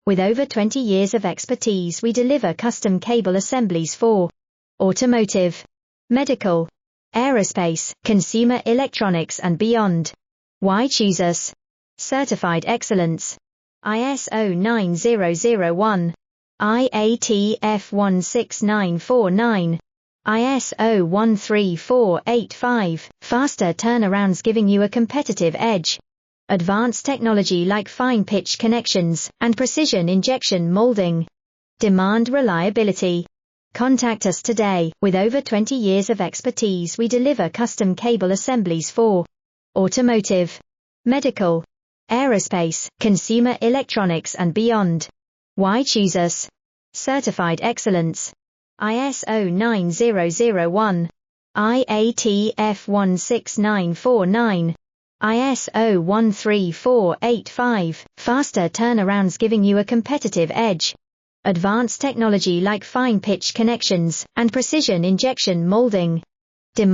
With over 20 years of expertise, we deliver custom cable assemblies for automotive, medical, aerospace, consumer electronics and beyond. Why choose us? Certified excellence. ISO 9001, IATF 16949, ISO 13485, faster turnarounds giving you a competitive edge. Advanced technology like fine pitch connections and precision injection molding. Demand reliability. Contact us today. With over 20 years of expertise, we deliver custom cable assemblies for automotive, medical, aerospace, consumer electronics and beyond. Why choose us? Certified excellence. ISO 9001, IATF 16949, ISO 13485, faster turnarounds giving you a competitive edge. Advanced technology like fine pitch connections and precision injection molding. Demand